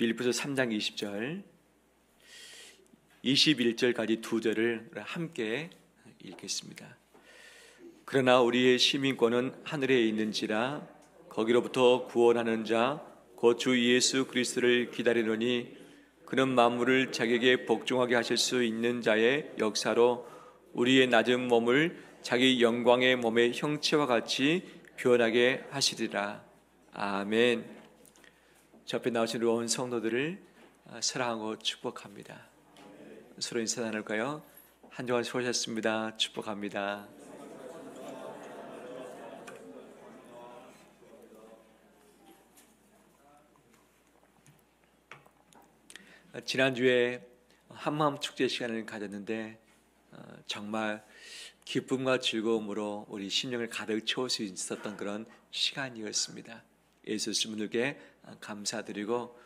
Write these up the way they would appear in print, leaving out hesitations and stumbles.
빌립보서 3장 20절, 21절까지 두 절을 함께 읽겠습니다. 그러나 우리의 시민권은 하늘에 있는지라 거기로부터 구원하는 자 곧 주 예수 그리스도를 기다리노니 그는 만물을 자기에게 복종하게 하실 수 있는 자의 역사로 우리의 낮은 몸을 자기 영광의 몸의 형체와 같이 변하게 하시리라. 아멘. 저 앞에 나오신 온 성도들을 사랑하고 축복합니다. 서로 인사 나눌까요? 한 주간 수고하셨습니다. 축복합니다. 지난주에 한마음 축제 시간을 가졌는데 정말 기쁨과 즐거움으로 우리 심령을 가득 채울 수 있었던 그런 시간이었습니다. 예수님들께 감사드리고,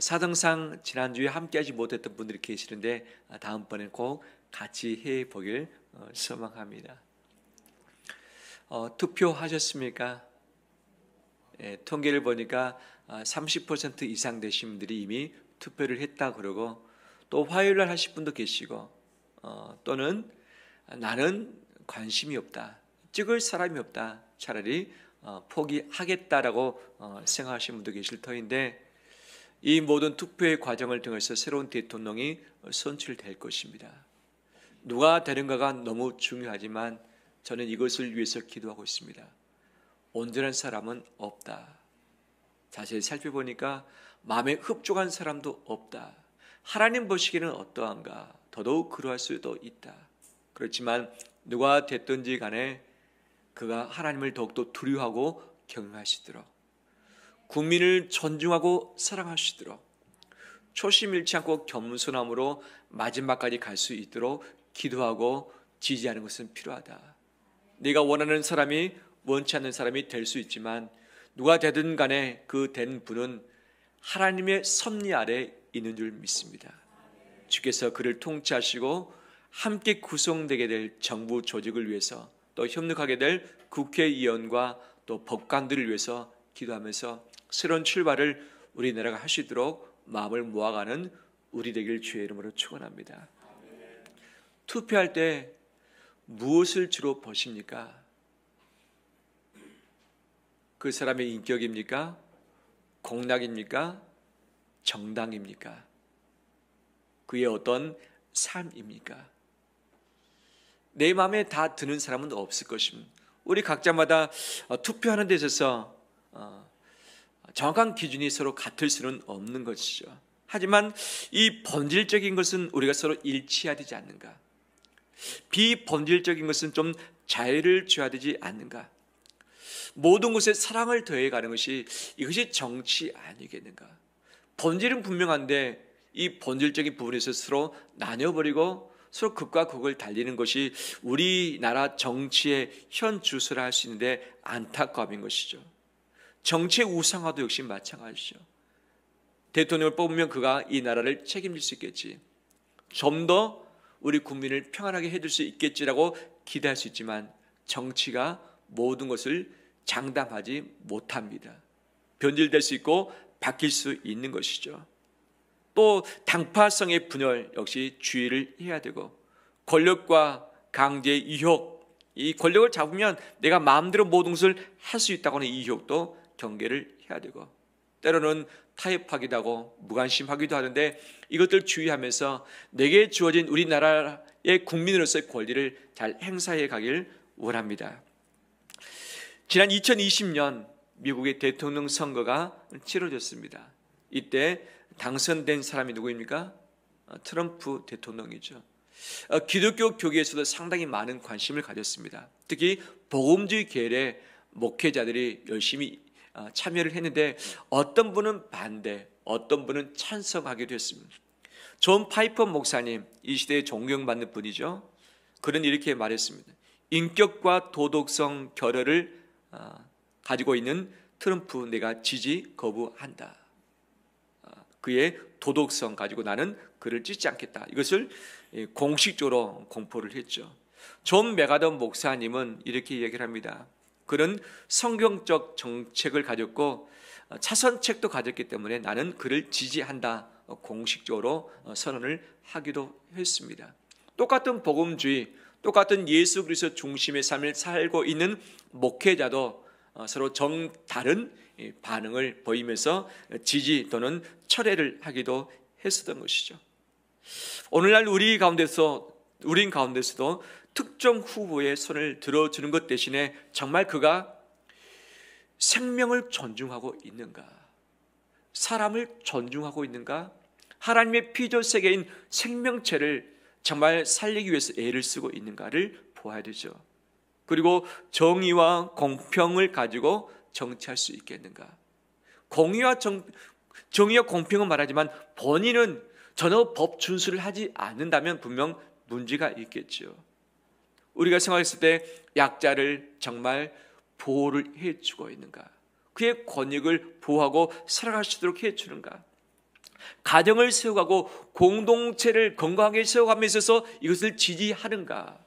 사정상 지난주에 함께하지 못했던 분들이 계시는데 다음번엔 꼭 같이 해보길 소망합니다. 투표하셨습니까? 통계를 보니까 30% 이상 되신 분들이 이미 투표를 했다 그러고, 또 화요일날 하실 분도 계시고, 또는 나는 관심이 없다, 찍을 사람이 없다, 차라리 포기하겠다라고 생각하시는 분도 계실 터인데, 이 모든 투표의 과정을 통해서 새로운 대통령이 선출될 것입니다. 누가 되는가가 너무 중요하지만 저는 이것을 위해서 기도하고 있습니다. 온전한 사람은 없다. 자세히 살펴보니까 마음에 흡족한 사람도 없다. 하나님 보시기에는 어떠한가? 더더욱 그러할 수도 있다. 그렇지만 누가 됐든지 간에 그가 하나님을 더욱더 두려워하고 경외하시도록, 국민을 존중하고 사랑하시도록, 초심 잃지 않고 겸손함으로 마지막까지 갈 수 있도록 기도하고 지지하는 것은 필요하다. 네가 원하는 사람이 원치 않는 사람이 될 수 있지만 누가 되든 간에 그 된 분은 하나님의 섭리 아래 있는 줄 믿습니다. 주께서 그를 통치하시고 함께 구성되게 될 정부 조직을 위해서, 또 협력하게 될 국회의원과 또 법관들을 위해서 기도하면서 새로운 출발을 우리나라가 하시도록 마음을 모아가는 우리 되길 주의 이름으로 축원합니다. 투표할 때 무엇을 주로 보십니까? 그 사람의 인격입니까? 공약입니까? 정당입니까? 그의 어떤 삶입니까? 내 마음에 다 드는 사람은 없을 것입니다. 우리 각자마다 투표하는 데 있어서 정확한 기준이 서로 같을 수는 없는 것이죠. 하지만 이 본질적인 것은 우리가 서로 일치해야 되지 않는가? 비본질적인 것은 좀 자유를 줘야 되지 않는가? 모든 것에 사랑을 더해가는 것이, 이것이 정치 아니겠는가? 본질은 분명한데 이 본질적인 부분에서 서로 나뉘어버리고 서로 극과 극을 달리는 것이 우리나라 정치의 현 주소라 할 수 있는데 안타까움인 것이죠. 정치의 우상화도 역시 마찬가지죠. 대통령을 뽑으면 그가 이 나라를 책임질 수 있겠지, 좀 더 우리 국민을 평안하게 해줄 수 있겠지라고 기대할 수 있지만 정치가 모든 것을 장담하지 못합니다. 변질될 수 있고 바뀔 수 있는 것이죠. 또 당파성의 분열 역시 주의를 해야 되고, 권력과 강제의 유혹, 이 권력을 잡으면 내가 마음대로 모든 것을 할 수 있다고 하는 이 유혹도 경계를 해야 되고, 때로는 타협하기도 하고 무관심하기도 하는데 이것들 주의하면서 내게 주어진 우리나라의 국민으로서의 권리를 잘 행사해 가길 원합니다. 지난 2020년 미국의 대통령 선거가 치러졌습니다. 이때 당선된 사람이 누구입니까? 트럼프 대통령이죠. 기독교 교계에서도 상당히 많은 관심을 가졌습니다. 특히 복음주의 계열의 목회자들이 열심히 참여를 했는데 어떤 분은 반대, 어떤 분은 찬성하기도 했습니다. 존 파이퍼 목사님, 이 시대에 존경받는 분이죠. 그는 이렇게 말했습니다. 인격과 도덕성 결여를 가지고 있는 트럼프 내가 지지 거부한다. 그의 도덕성 가지고 나는 그를 찍지 않겠다. 이것을 공식적으로 공포를 했죠. 존 메가던 목사님은 이렇게 얘기를 합니다. 그런 성경적 정책을 가졌고 차선책도 가졌기 때문에 나는 그를 지지한다, 공식적으로 선언을 하기도 했습니다. 똑같은 복음주의, 똑같은 예수 그리스도 중심의 삶을 살고 있는 목회자도 서로 정다른 반응을 보이면서 지지 또는 철회를 하기도 했었던 것이죠. 오늘날 우린 가운데서도 특정 후보의 손을 들어주는 것 대신에 정말 그가 생명을 존중하고 있는가, 사람을 존중하고 있는가, 하나님의 피조 세계인 생명체를 정말 살리기 위해서 애를 쓰고 있는가를 보아야 되죠. 그리고 정의와 공평을 가지고 정치할 수 있겠는가. 정의와 공평은 말하지만 본인은 전혀 법 준수를 하지 않는다면 분명 문제가 있겠죠. 우리가 생각했을 때 약자를 정말 보호를 해주고 있는가, 그의 권익을 보호하고 살아갈 수 있도록 해주는가, 가정을 세워가고 공동체를 건강하게 세워가며 있어서 이것을 지지하는가.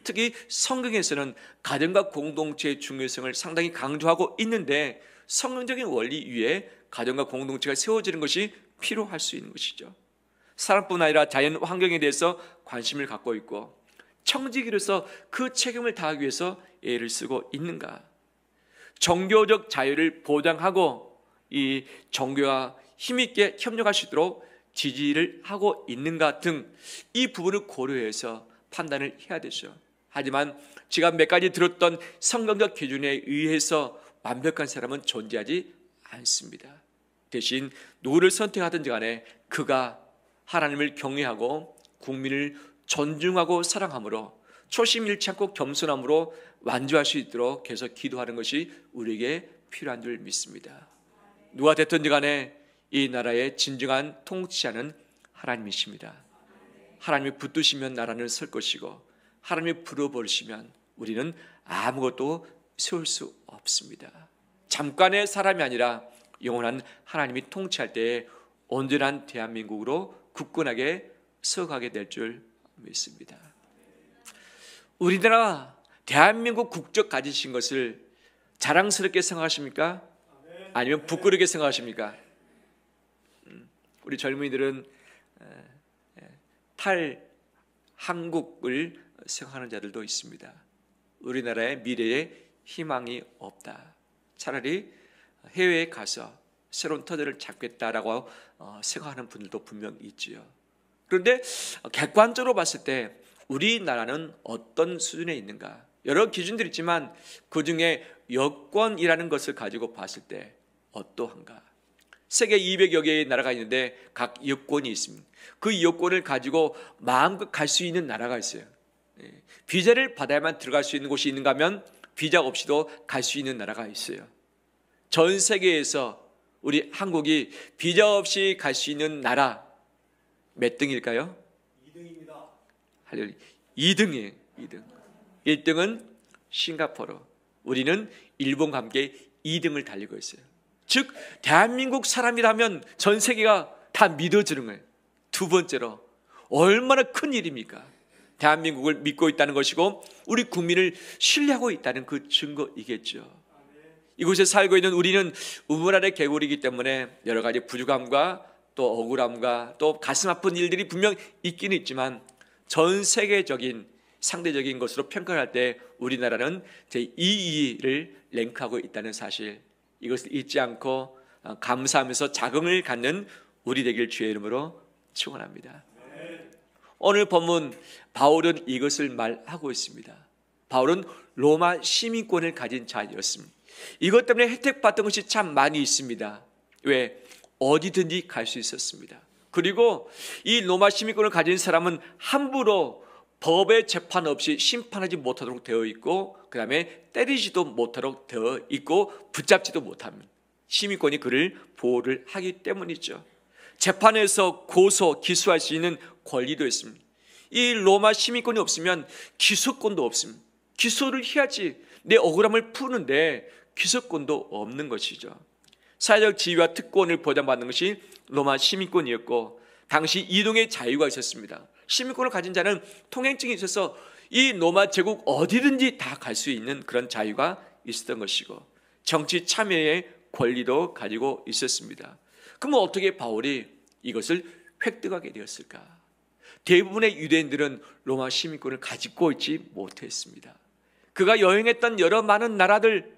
특히 성경에서는 가정과 공동체의 중요성을 상당히 강조하고 있는데 성경적인 원리 위에 가정과 공동체가 세워지는 것이 필요할 수 있는 것이죠. 사람뿐 아니라 자연 환경에 대해서 관심을 갖고 있고 청지기로서 그 책임을 다하기 위해서 애를 쓰고 있는가. 종교적 자유를 보장하고 이 종교와 힘있게 협력할 수 있도록 지지를 하고 있는가 등 이 부분을 고려해서 판단을 해야 되죠. 하지만 제가 몇 가지 들었던 성경적 기준에 의해서 완벽한 사람은 존재하지 않습니다. 대신 누구를 선택하든지 간에 그가 하나님을 경외하고 국민을 존중하고 사랑함으로 초심 잃지 않고 겸손함으로 완주할 수 있도록 계속 기도하는 것이 우리에게 필요한 줄 믿습니다. 누가 됐든지 간에 이 나라의 진정한 통치자는 하나님이십니다. 하나님이 붙드시면 나라는 설 것이고 하나님이 불어버리시면 우리는 아무것도 세울 수 없습니다. 잠깐의 사람이 아니라 영원한 하나님이 통치할 때에 온전한 대한민국으로 굳건하게 서가게 될 줄 믿습니다. 우리나라 대한민국 국적 가지신 것을 자랑스럽게 생각하십니까? 아니면 부끄럽게 생각하십니까? 우리 젊은이들은 탈한국을 생각하는 자들도 있습니다. 우리나라의 미래에 희망이 없다. 차라리 해외에 가서 새로운 터전을 잡겠다라고 생각하는 분들도 분명 있지요. 그런데 객관적으로 봤을 때 우리나라는 어떤 수준에 있는가? 여러 기준들이 있지만 그중에 여권이라는 것을 가지고 봤을 때 어떠한가? 세계 200여 개의 나라가 있는데 각 여권이 있습니다. 그 여권을 가지고 마음껏 갈 수 있는 나라가 있어요. 비자를 받아야만 들어갈 수 있는 곳이 있는가 하면 비자 없이도 갈 수 있는 나라가 있어요. 전 세계에서 우리 한국이 비자 없이 갈 수 있는 나라 몇 등일까요? 2등입니다. 2등이에요. 2등. 1등은 싱가포르. 우리는 일본과 함께 2등을 달리고 있어요. 즉 대한민국 사람이라면 전 세계가 다 믿어주는 거예요. 두 번째로 얼마나 큰 일입니까? 대한민국을 믿고 있다는 것이고 우리 국민을 신뢰하고 있다는 그 증거이겠죠. 이곳에 살고 있는 우리는 우물 아래 개구리이기 때문에 여러 가지 부족함과 또 억울함과 또 가슴 아픈 일들이 분명 있기는 있지만 전 세계적인 상대적인 것으로 평가할 때 우리나라는 제2위를 랭크하고 있다는 사실, 이것을 잊지 않고 감사하면서 자긍을 갖는 우리 되길 주의 이름으로 축원합니다. 오늘 본문 바울은 이것을 말하고 있습니다. 바울은 로마 시민권을 가진 자였습니다. 이것 때문에 혜택받던 것이 참 많이 있습니다. 왜? 어디든지 갈 수 있었습니다. 그리고 이 로마 시민권을 가진 사람은 함부로 법의 재판 없이 심판하지 못하도록 되어 있고 그 다음에 때리지도 못하도록 되어 있고 붙잡지도 못합니다. 시민권이 그를 보호를 하기 때문이죠. 재판에서 고소, 기소할 수 있는 권리도 있습니다. 이 로마 시민권이 없으면 기소권도 없습니다. 기소를 해야지 내 억울함을 푸는데 기소권도 없는 것이죠. 사회적 지위와 특권을 보장받는 것이 로마 시민권이었고 당시 이동의 자유가 있었습니다. 시민권을 가진 자는 통행증이 있어서 이 로마 제국 어디든지 다 갈 수 있는 그런 자유가 있었던 것이고 정치 참여의 권리도 가지고 있었습니다. 그러면 어떻게 바울이 이것을 획득하게 되었을까? 대부분의 유대인들은 로마 시민권을 가지고 있지 못했습니다. 그가 여행했던 여러 많은 나라들,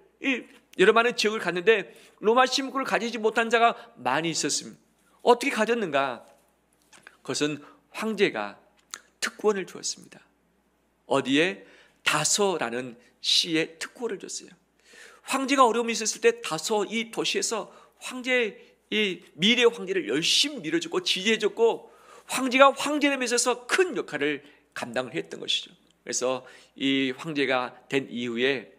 여러 많은 지역을 갔는데 로마 시민권을 가지지 못한 자가 많이 있었습니다. 어떻게 가졌는가? 그것은 황제가 특권을 주었습니다. 어디에? 다소라는 시에 특권을 줬어요. 황제가 어려움이 있었을 때 다소 이 도시에서 이 미래 황제를 열심히 밀어줬고 지지해줬고 황제가 황제됨에 있어서 큰 역할을 감당을 했던 것이죠. 그래서 이 황제가 된 이후에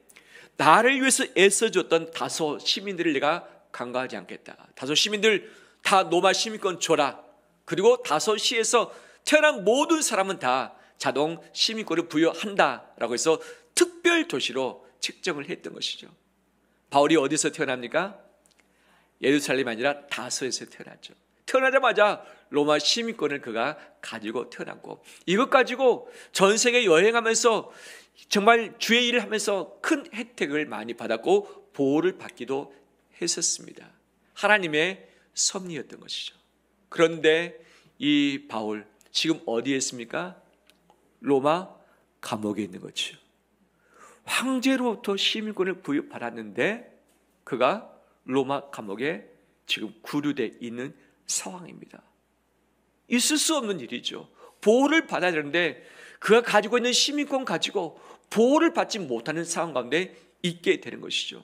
나를 위해서 애써줬던 다소 시민들을 내가 간과하지 않겠다. 다소 시민들 다 로마 시민권 줘라. 그리고 다소 시에서 태어난 모든 사람은 다 자동 시민권을 부여한다라고 해서 특별 도시로 책정을 했던 것이죠. 바울이 어디서 태어납니까? 예루살렘이 아니라 다소에서 태어났죠. 태어나자마자 로마 시민권을 그가 가지고 태어났고 이것 가지고 전 세계 여행하면서 정말 주의 일을 하면서 큰 혜택을 많이 받았고 보호를 받기도 했었습니다. 하나님의 섭리였던 것이죠. 그런데 이 바울 지금 어디에 있습니까? 로마 감옥에 있는 거죠. 황제로부터 시민권을 부여받았는데 그가 로마 감옥에 지금 구류되어 있는 상황입니다. 있을 수 없는 일이죠. 보호를 받아야 되는데 그가 가지고 있는 시민권 가지고 보호를 받지 못하는 상황 가운데 있게 되는 것이죠.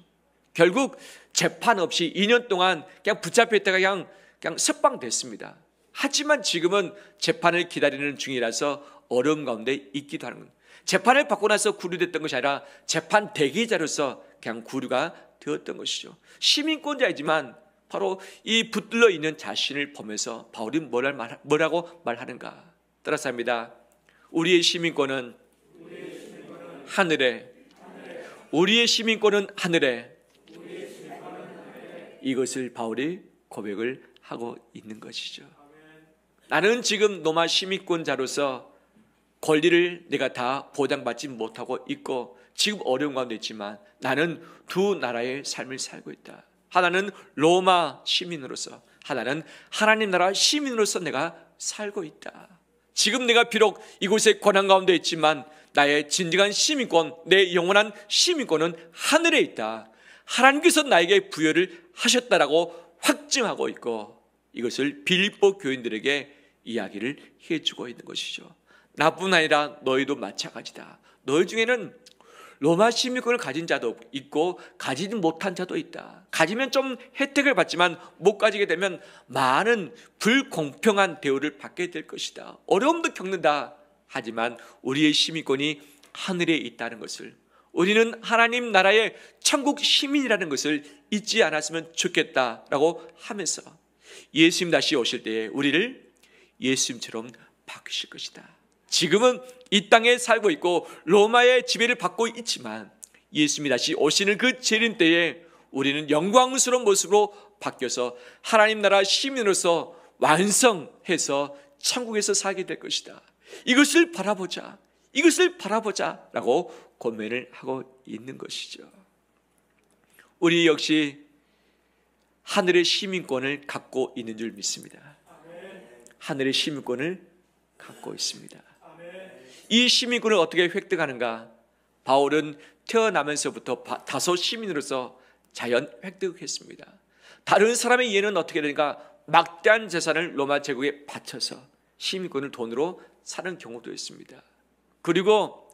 결국 재판 없이 2년 동안 그냥 붙잡혀 있다가 그냥 석방됐습니다. 하지만 지금은 재판을 기다리는 중이라서 어려움 가운데 있기도 하는 겁니다. 재판을 받고 나서 구류됐던 것이 아니라 재판 대기자로서 그냥 구류가 되었던 것이죠. 시민권자이지만 바로 이 붙들려 있는 자신을 보면서 바울이 뭐라고 말하는가? 따라서 합니다. 우리의 시민권은 하늘에, 우리의 시민권은 하늘에. 이것을 바울이 고백을 하고 있는 것이죠. 나는 지금 로마 시민권자로서 권리를 내가 다 보장받지 못하고 있고 지금 어려운 가운데 있지만 나는 두 나라의 삶을 살고 있다. 하나는 로마 시민으로서, 하나는 하나님 나라 시민으로서 내가 살고 있다. 지금 내가 비록 이곳에 고난 가운데 있지만 나의 진정한 시민권, 내 영원한 시민권은 하늘에 있다. 하나님께서 나에게 부여를 하셨다라고 확증하고 있고 이것을 빌립보 교인들에게 이야기를 해주고 있는 것이죠. 나뿐 아니라 너희도 마찬가지다. 너희 중에는 로마 시민권을 가진 자도 있고 가지지 못한 자도 있다. 가지면 좀 혜택을 받지만 못 가지게 되면 많은 불공평한 대우를 받게 될 것이다. 어려움도 겪는다. 하지만 우리의 시민권이 하늘에 있다는 것을, 우리는 하나님 나라의 천국 시민이라는 것을 잊지 않았으면 좋겠다라고 하면서 예수님 다시 오실 때에 우리를 예수님처럼 바꾸실 것이다. 지금은 이 땅에 살고 있고 로마의 지배를 받고 있지만 예수님이 다시 오시는 그 재림 때에 우리는 영광스러운 모습으로 바뀌어서 하나님 나라 시민으로서 완성해서 천국에서 살게 될 것이다. 이것을 바라보자, 이것을 바라보자 라고 권면을 하고 있는 것이죠. 우리 역시 하늘의 시민권을 갖고 있는 줄 믿습니다. 하늘의 시민권을 갖고 있습니다. 이 시민권을 어떻게 획득하는가? 바울은 태어나면서부터 다소 시민으로서 자연 획득했습니다. 다른 사람의 이해는 어떻게 되는가? 막대한 재산을 로마 제국에 바쳐서 시민권을 돈으로 사는 경우도 있습니다. 그리고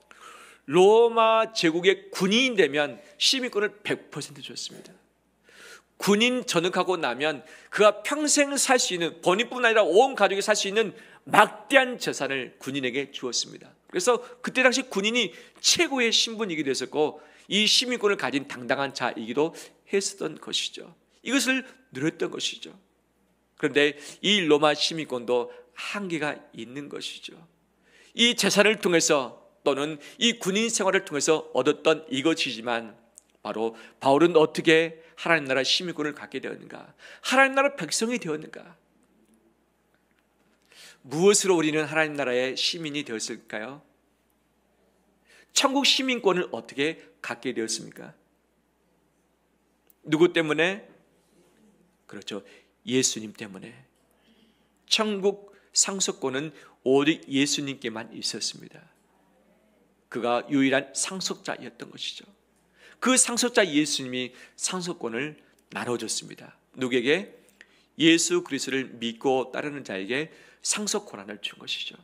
로마 제국의 군인이 되면 시민권을 100% 줬습니다. 군인 전역하고 나면 그가 평생 살 수 있는, 본인뿐 아니라 온 가족이 살 수 있는 막대한 재산을 군인에게 주었습니다. 그래서 그때 당시 군인이 최고의 신분이기도 했었고 이 시민권을 가진 당당한 자이기도 했었던 것이죠. 이것을 누렸던 것이죠. 그런데 이 로마 시민권도 한계가 있는 것이죠. 이 재산을 통해서 또는 이 군인 생활을 통해서 얻었던 이것이지만 바로 바울은 어떻게 하나님 나라 시민권을 갖게 되었는가? 하나님 나라 백성이 되었는가? 무엇으로 우리는 하나님 나라의 시민이 되었을까요? 천국 시민권을 어떻게 갖게 되었습니까? 누구 때문에? 그렇죠. 예수님 때문에. 천국 상속권은 오직 예수님께만 있었습니다. 그가 유일한 상속자였던 것이죠. 그 상속자 예수님이 상속권을 나눠줬습니다. 누구에게? 예수 그리스도를 믿고 따르는 자에게 상속 권한을 준 것이죠.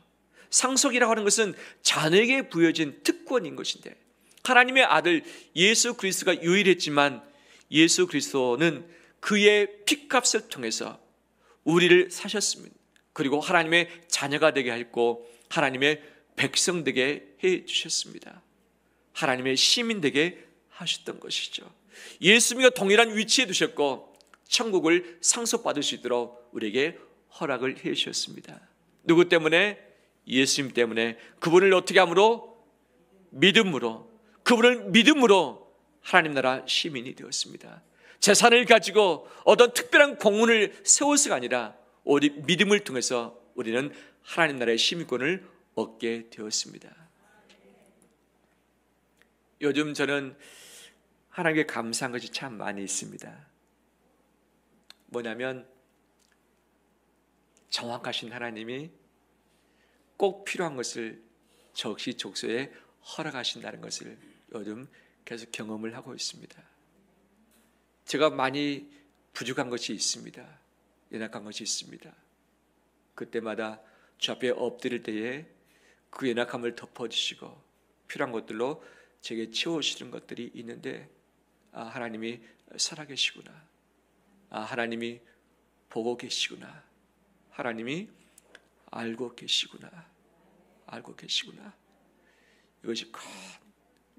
상속이라고 하는 것은 자녀에게 부여진 특권인 것인데, 하나님의 아들 예수 그리스도가 유일했지만 예수 그리스도는 그의 피값을 통해서 우리를 사셨습니다. 그리고 하나님의 자녀가 되게 했고 하나님의 백성 되게 해주셨습니다. 하나님의 시민 되게 하셨던 것이죠. 예수님과 동일한 위치에 두셨고 천국을 상속받을 수 있도록 우리에게 허락을 해 주셨습니다. 누구 때문에? 예수님 때문에. 그분을 어떻게 함으로? 믿음으로. 그분을 믿음으로 하나님 나라 시민이 되었습니다. 재산을 가지고 어떤 특별한 공문을 세워서가 아니라 오직 믿음을 통해서 우리는 하나님 나라의 시민권을 얻게 되었습니다. 요즘 저는 하나님께 감사한 것이 참 많이 있습니다. 뭐냐면 정확하신 하나님이 꼭 필요한 것을 적시적소에 허락하신다는 것을 요즘 계속 경험을 하고 있습니다. 제가 많이 부족한 것이 있습니다. 연약한 것이 있습니다. 그때마다 주 앞에 엎드릴 때에 그 연약함을 덮어주시고 필요한 것들로 제게 채워주시는 것들이 있는데, 하나님이 살아계시구나, 하나님이 보고 계시구나, 하나님이 알고 계시구나, 이것이 큰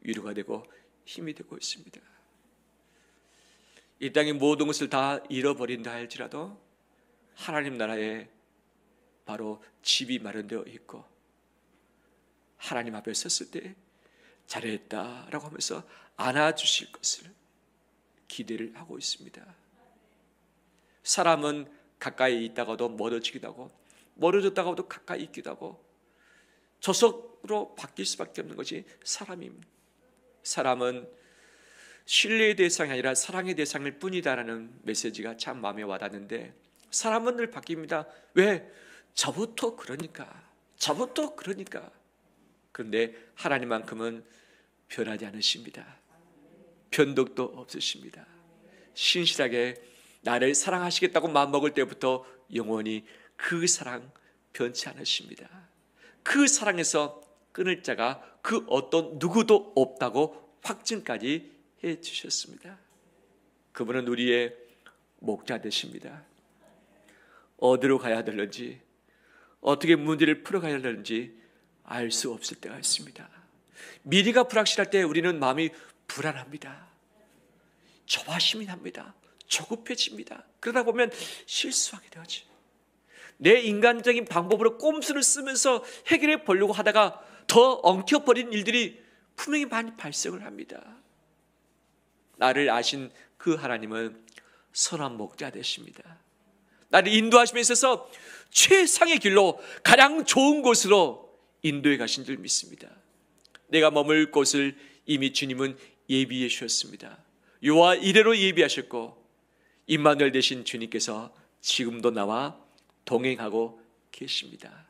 위로가 되고 힘이 되고 있습니다. 이 땅의 모든 것을 다 잃어버린다 할지라도 하나님 나라에 바로 집이 마련되어 있고 하나님 앞에 섰을 때 잘했다라고 하면서 안아주실 것을 기대를 하고 있습니다. 사람은 가까이 있다가도 멀어지기도 하고 멀어졌다가도 가까이 있기도 하고 저속으로 바뀔 수밖에 없는 것이 사람입니다. 사람은 신뢰의 대상이 아니라 사랑의 대상일 뿐이다라는 메시지가 참 마음에 와닿는데, 사람은 늘 바뀝니다. 왜? 저부터 그러니까. 그런데 하나님만큼은 변하지 않으십니다. 변덕도 없으십니다. 신실하게 나를 사랑하시겠다고 마음먹을 때부터 영원히 그 사랑 변치 않으십니다. 그 사랑에서 끊을 자가 그 어떤 누구도 없다고 확증까지 해주셨습니다. 그분은 우리의 목자 되십니다. 어디로 가야 되는지, 어떻게 문제를 풀어가야 되는지 알 수 없을 때가 있습니다. 미래가 불확실할 때 우리는 마음이 불안합니다. 조바심이 납니다. 조급해집니다. 그러다 보면 실수하게 되죠. 내 인간적인 방법으로 꼼수를 쓰면서 해결해 보려고 하다가 더 엉켜버린 일들이 분명히 많이 발생을 합니다. 나를 아신 그 하나님은 선한 목자 되십니다. 나를 인도하심에 있어서 최상의 길로 가장 좋은 곳으로 인도해 가신 줄 믿습니다. 내가 머물 곳을 이미 주님은 예비해 주셨습니다. 요와 이래로 예비하셨고 임마누엘 되신 주님께서 지금도 나와 동행하고 계십니다.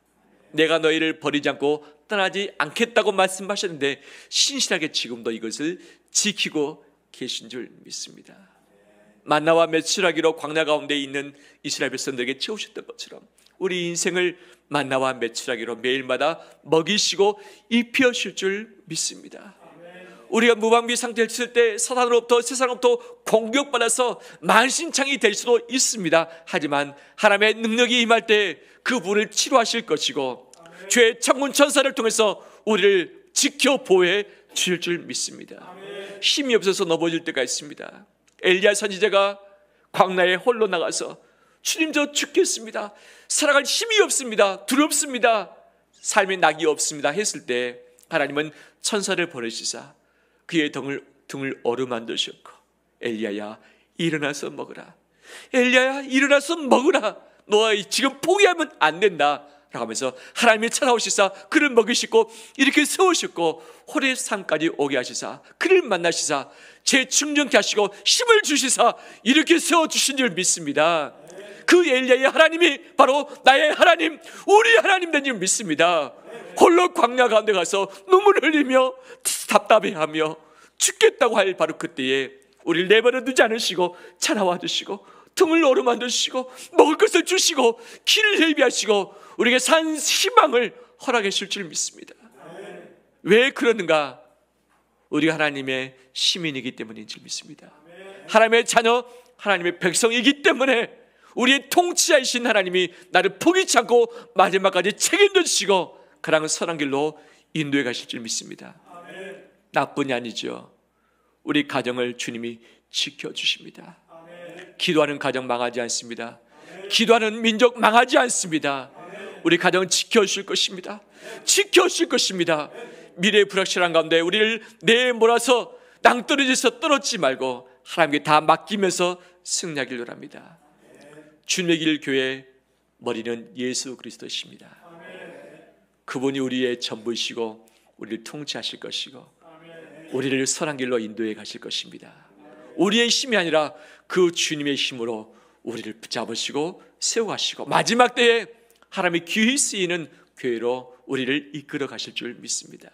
내가 너희를 버리지 않고 떠나지 않겠다고 말씀하셨는데 신실하게 지금도 이것을 지키고 계신 줄 믿습니다. 만나와 메추라기로 광야 가운데 있는 이스라엘 백성들에게 채우셨던 것처럼 우리 인생을 만나와 메추라기로 매일마다 먹이시고 입혀주실 줄 믿습니다. 우리가 무방비 상태에 있을 때 사단으로부터 세상으로부터 공격받아서 만신창이 될 수도 있습니다. 하지만 하나님의 능력이 임할 때 그분을 치료하실 것이고 죄의 천군 천사를 통해서 우리를 지켜 보호해 주실 줄 믿습니다. 힘이 없어서 넘어질 때가 있습니다. 엘리야 선지자가 광야에 홀로 나가서 주님 저 죽겠습니다, 살아갈 힘이 없습니다, 두렵습니다, 삶에 낙이 없습니다 했을 때 하나님은 천사를 보내시사 그의 등을 어루만드셨고 엘리야야 일어나서 먹으라, 엘리야야 일어나서 먹으라, 너 지금 포기하면 안 된다 라고 하면서 하나님이 찾아오시사 그를 먹이시고 이렇게 세우셨고 호렙산까지 오게 하시사 그를 만나시사 재충전케 하시고 힘을 주시사 이렇게 세워주신 줄 믿습니다. 그 엘리야의 하나님이 바로 나의 하나님, 우리 하나님 된 줄 믿습니다. 홀로 광야 가운데 가서 눈물을 흘리며 답답해하며 죽겠다고 할 바로 그때에 우리를 내버려 두지 않으시고 찾아와 주시고 등을 어루만져 주시고 먹을 것을 주시고 길을 예비하시고 우리에게 산 희망을 허락해 주실 줄 믿습니다. 왜 그러는가? 우리가 하나님의 시민이기 때문인 줄 믿습니다. 하나님의 자녀, 하나님의 백성이기 때문에 우리의 통치자이신 하나님이 나를 포기치 않고 마지막까지 책임져 주시고 그랑은 선한 길로 인도해 가실 줄 믿습니다. 나뿐이 아니죠. 우리 가정을 주님이 지켜주십니다. 기도하는 가정 망하지 않습니다. 기도하는 민족 망하지 않습니다. 우리 가정은 지켜주실 것입니다. 지켜주실 것입니다. 미래의 불확실한 가운데 우리를 내몰아서 낭떠러지에서 떨어지지 말고 하나님께 다 맡기면서 승리하길 원합니다. 주님의 길 교회 머리는 예수 그리스도이십니다. 그분이 우리의 전부이시고 우리를 통치하실 것이고 우리를 선한 길로 인도해 가실 것입니다. 우리의 힘이 아니라 그 주님의 힘으로 우리를 붙잡으시고 세워가시고 마지막 때에 하나님의 귀히 쓰이는 교회로 우리를 이끌어 가실 줄 믿습니다.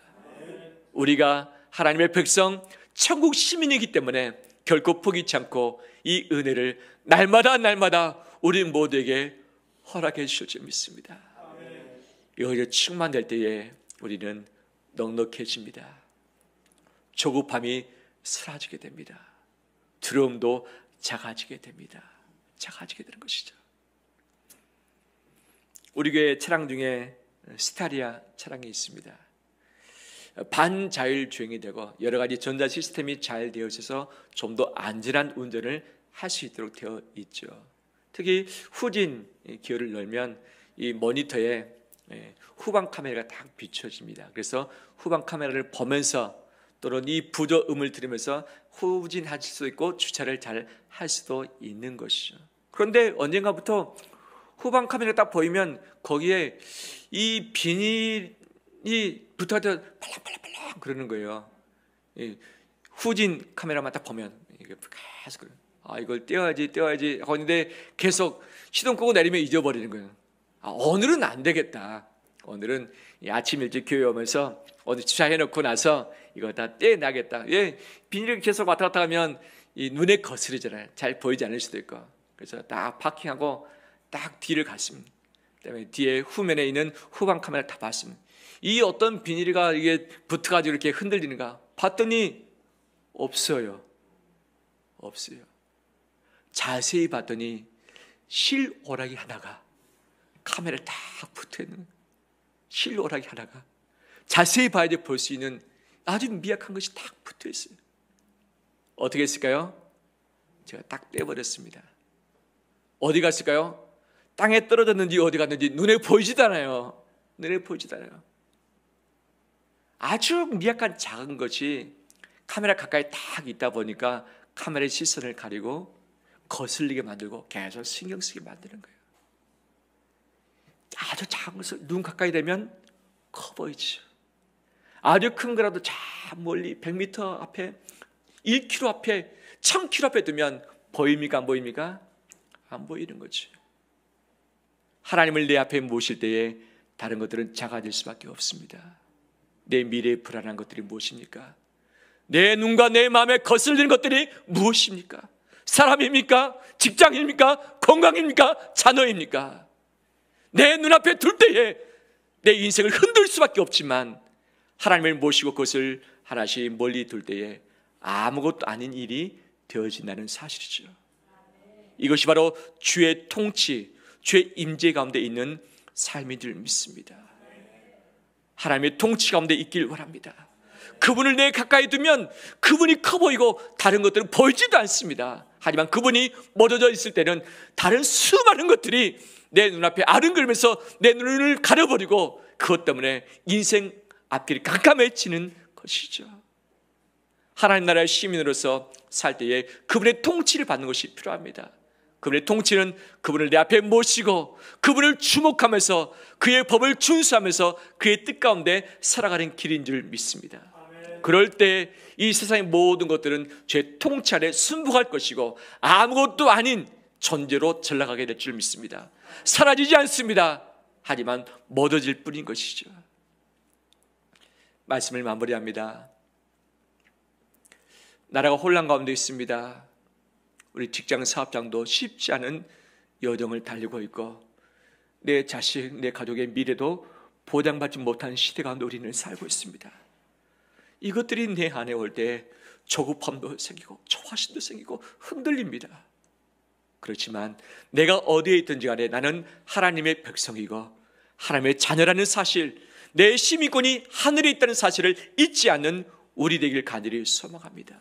우리가 하나님의 백성 천국 시민이기 때문에 결코 포기치 않고 이 은혜를 날마다 우리 모두에게 허락해 주실 줄 믿습니다. 이것이 충만될 때에 우리는 넉넉해집니다. 조급함이 사라지게 됩니다. 두려움도 작아지게 됩니다. 작아지게 되는 것이죠. 우리 교회 차량 중에 스타리아 차량이 있습니다. 반자율 주행이 되고 여러 가지 전자 시스템이 잘 되어 있어서 좀 더 안전한 운전을 할 수 있도록 되어 있죠. 특히 후진 기어를 넣으면 이 모니터에 후방 카메라가 딱 비춰집니다. 그래서 후방 카메라를 보면서 또는 이 부조음을 들으면서 후진하실 수도 있고 주차를 잘 할 수도 있는 것이죠. 그런데 언젠가부터 후방 카메라가 딱 보이면 거기에 이 비닐이 붙어서 팔랑팔랑팔랑 그러는 거예요. 후진 카메라만 딱 보면 이게 계속 이걸 떼어야지 하고 있는데 계속 시동 끄고 내리면 잊어버리는 거예요. 오늘은 안 되겠다. 오늘은 아침 일찍 교회 오면서 어디 주차해놓고 나서 이거 다 떼어나겠다. 비닐이 계속 왔다 갔다 하면 이 눈에 거스르잖아요. 잘 보이지 않을 수도 있고. 그래서 딱 파킹하고 딱 뒤를 갔습니다. 그다음에 뒤에 후면에 있는 후방 카메라를 다 봤습니다. 이 어떤 비닐이가 이게 붙어가지고 이렇게 흔들리는가 봤더니 없어요. 자세히 봤더니 실오라기 하나가 카메라에 딱 붙어있는 실오라기 하나가 자세히 봐야 볼 수 있는 아주 미약한 것이 딱 붙어있어요. 어떻게 했을까요? 제가 딱 떼버렸습니다. 어디 갔을까요? 땅에 떨어졌는지 어디 갔는지 눈에 보이지도 않아요. 아주 미약한 작은 것이 카메라 가까이 딱 있다 보니까 카메라의 시선을 가리고 거슬리게 만들고 계속 신경 쓰게 만드는 거예요. 아주 작은 것을 눈 가까이 되면 커 보이죠. 아주 큰 거라도 저 멀리 100m 앞에 1km 앞에 1000km 앞에 두면 보입니까? 안 보입니까? 안 보이는 거죠. 하나님을 내 앞에 모실 때에 다른 것들은 작아질 수밖에 없습니다. 내 미래에 불안한 것들이 무엇입니까? 내 눈과 내 마음에 거슬리는 것들이 무엇입니까? 사람입니까? 직장입니까? 건강입니까? 자녀입니까? 내 눈앞에 둘 때에 내 인생을 흔들 수밖에 없지만 하나님을 모시고 그것을 하나씩 멀리 둘 때에 아무것도 아닌 일이 되어진다는 사실이죠. 이것이 바로 주의 통치, 주의 임재 가운데 있는 삶인 줄 믿습니다. 하나님의 통치 가운데 있길 원합니다. 그분을 내 가까이 두면 그분이 커 보이고 다른 것들은 보이지도 않습니다. 하지만 그분이 멀어져 있을 때는 다른 수많은 것들이 내 눈앞에 아른거리면서 내 눈을 가려버리고 그것 때문에 인생 앞길이 깜깜해지는 것이죠. 하나님 나라의 시민으로서 살 때에 그분의 통치를 받는 것이 필요합니다. 그분의 통치는 그분을 내 앞에 모시고 그분을 주목하면서 그의 법을 준수하면서 그의 뜻 가운데 살아가는 길인 줄 믿습니다. 그럴 때 이 세상의 모든 것들은 죄 통치 아래 순복할 것이고 아무것도 아닌 존재로 전락하게 될 줄 믿습니다. 사라지지 않습니다. 하지만 멎어질 뿐인 것이죠. 말씀을 마무리합니다. 나라가 혼란 가운데 있습니다. 우리 직장 사업장도 쉽지 않은 여정을 달리고 있고 내 자식, 내 가족의 미래도 보장받지 못한 시대 가운데 우리는 살고 있습니다. 이것들이 내 안에 올 때 조급함도 생기고 초화심도 생기고 흔들립니다. 그렇지만 내가 어디에 있든지 간에 나는 하나님의 백성이고 하나님의 자녀라는 사실, 내 시민권이 하늘에 있다는 사실을 잊지 않는 우리 되길 간절히 소망합니다.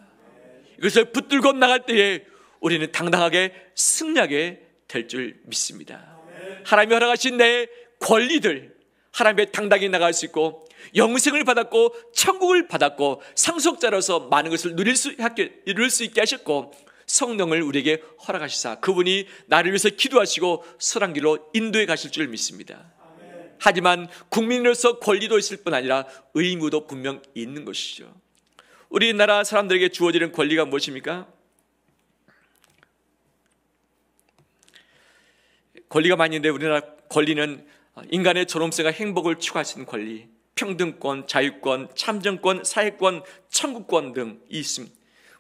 이것을 붙들고 나갈 때에 우리는 당당하게 승리하게 될 줄 믿습니다. 하나님이 허락하신 내 권리들, 하나님의 당당히 나갈 수 있고 영생을 받았고 천국을 받았고 상속자로서 많은 것을 누릴 수 있게 하셨고 성령을 우리에게 허락하시사 그분이 나를 위해서 기도하시고 선한 길로 인도해 가실 줄 믿습니다. 하지만 국민으로서 권리도 있을 뿐 아니라 의무도 분명 있는 것이죠. 우리나라 사람들에게 주어지는 권리가 무엇입니까? 권리가 많이 있는데 우리나라 권리는 인간의 존엄성과 행복을 추구할 수 있는 권리, 평등권, 자유권, 참정권, 사회권, 청구권 등이 있습니다.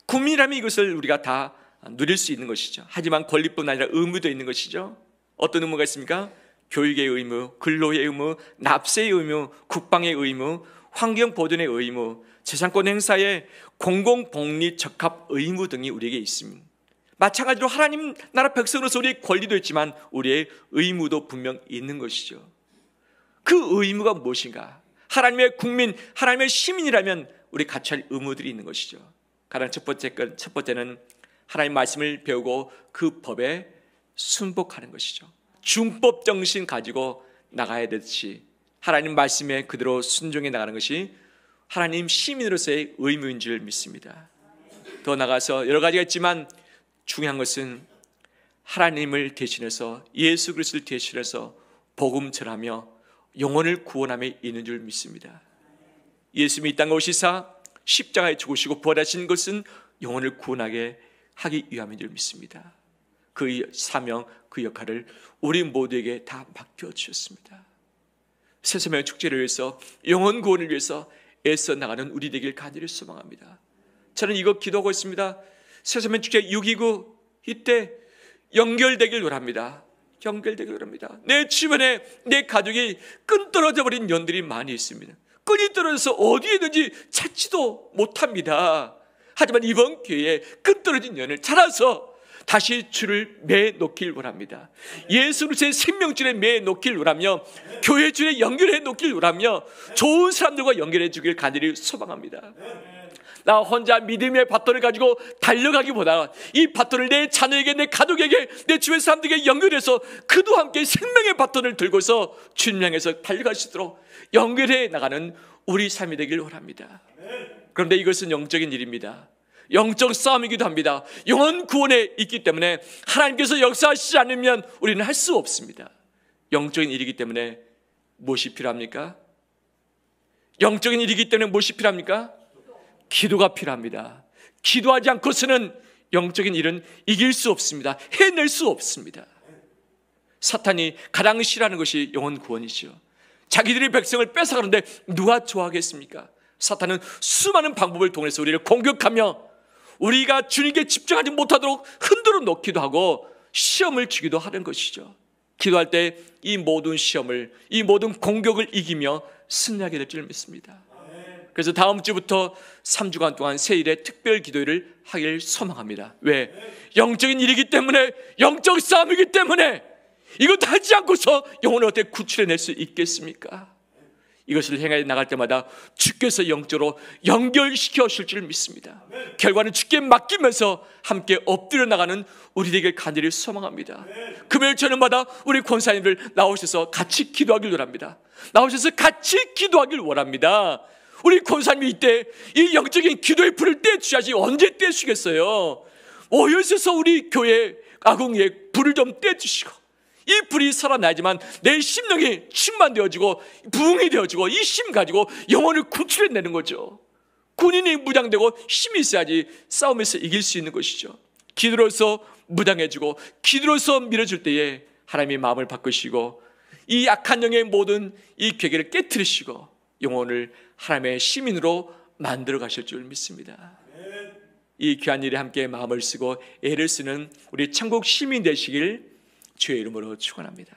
국민이라면 이것을 우리가 다 누릴 수 있는 것이죠. 하지만 권리뿐 아니라 의무도 있는 것이죠. 어떤 의무가 있습니까? 교육의 의무, 근로의 의무, 납세의 의무, 국방의 의무, 환경보존의 의무, 재산권 행사의 공공복리 적합 의무 등이 우리에게 있습니다. 마찬가지로 하나님 나라 백성으로서 우리의 권리도 있지만 우리의 의무도 분명 있는 것이죠. 그 의무가 무엇인가? 하나님의 국민, 하나님의 시민이라면 우리 같이 할 의무들이 있는 것이죠. 가장 첫 번째는 하나님 말씀을 배우고 그 법에 순복하는 것이죠. 중법 정신 가지고 나가야 되듯이 하나님 말씀에 그대로 순종해 나가는 것이 하나님 시민으로서의 의무인 줄 믿습니다. 더 나가서 여러 가지가 있지만 중요한 것은 하나님을 대신해서 예수 그리스도를 대신해서 복음 전하며 영혼을 구원함에 있는 줄 믿습니다. 예수님이 이 땅에 오시사 십자가에 죽으시고 부활하신 것은 영혼을 구원하게 하기 위함인 줄 믿습니다. 그 사명, 그 역할을 우리 모두에게 다 맡겨주셨습니다. 새소명 축제를 위해서 영혼 구원을 위해서 애써 나가는 우리 되길 간절히 소망합니다. 저는 이거 기도하고 있습니다. 새소명 축제 6.29 이때 연결되길 원합니다. 연결되길 원합니다. 내 주변에 내 가족이 끈 떨어져 버린 연들이 많이 있습니다. 끈이 떨어져서 어디에든지 찾지도 못합니다. 하지만 이번 기회에 끈 떨어진 연을 찾아서 다시 줄을 매놓길 원합니다. 예수 그리스도의 생명줄에 매놓길 원하며 교회 줄에 연결해 놓길 원하며 좋은 사람들과 연결해 주길 간절히 소망합니다. 나 혼자 믿음의 바톤을 가지고 달려가기보다 이 바톤을 내 자녀에게, 내 가족에게, 내 주변 사람들에게 연결해서 그도 함께 생명의 바톤을 들고서 주님 향해서 달려갈 수 있도록 연결해 나가는 우리 삶이 되길 원합니다. 그런데 이것은 영적인 일입니다. 영적 싸움이기도 합니다. 영혼 구원에 있기 때문에 하나님께서 역사하시지 않으면 우리는 할 수 없습니다. 영적인 일이기 때문에 무엇이 필요합니까? 영적인 일이기 때문에 무엇이 필요합니까? 기도가 필요합니다. 기도하지 않고서는 영적인 일은 이길 수 없습니다. 해낼 수 없습니다. 사탄이 가장 싫어하는 것이 영혼 구원이죠. 자기들의 백성을 뺏어가는데 누가 좋아하겠습니까? 사탄은 수많은 방법을 통해서 우리를 공격하며 우리가 주님께 집중하지 못하도록 흔들어 놓기도 하고 시험을 주기도 하는 것이죠. 기도할 때 이 모든 시험을, 이 모든 공격을 이기며 승리하게 될 줄 믿습니다. 그래서 다음 주부터 3주간 동안 세일의 특별 기도회를 하길 소망합니다. 왜? 영적인 일이기 때문에, 영적 싸움이기 때문에 이것도 하지 않고서 영혼을 어떻게 구출해낼 수 있겠습니까? 이것을 행해 나갈 때마다 주께서 영적으로 연결시켜 주실 줄 믿습니다. 결과는 주께 맡기면서 함께 엎드려 나가는 우리에게 간절히 소망합니다. 금요일 저녁마다 우리 권사님들 나오셔서 같이 기도하길 원합니다. 나오셔서 같이 기도하길 원합니다. 우리 권사님이 이때 이 영적인 기도의 불을 떼주셔야지 언제 떼주겠어요? 오셔서 우리 교회 아궁이에 불을 좀 떼주시고 이 불이 살아나지만 내 심령이 충만되어지고 부흥이 되어지고 이 힘 가지고 영혼을 구출해내는 거죠. 군인이 무장되고 힘이 있어야지 싸움에서 이길 수 있는 것이죠. 기도로서 무장해주고 기도로서 밀어줄 때에 하나님의 마음을 바꾸시고 이 약한 영의 모든 이 괴계를 깨트리시고 영혼을 하나님의 시민으로 만들어 가실 줄 믿습니다. 이 귀한 일에 함께 마음을 쓰고 애를 쓰는 우리 천국 시민 되시길 주의 이름으로 축원합니다.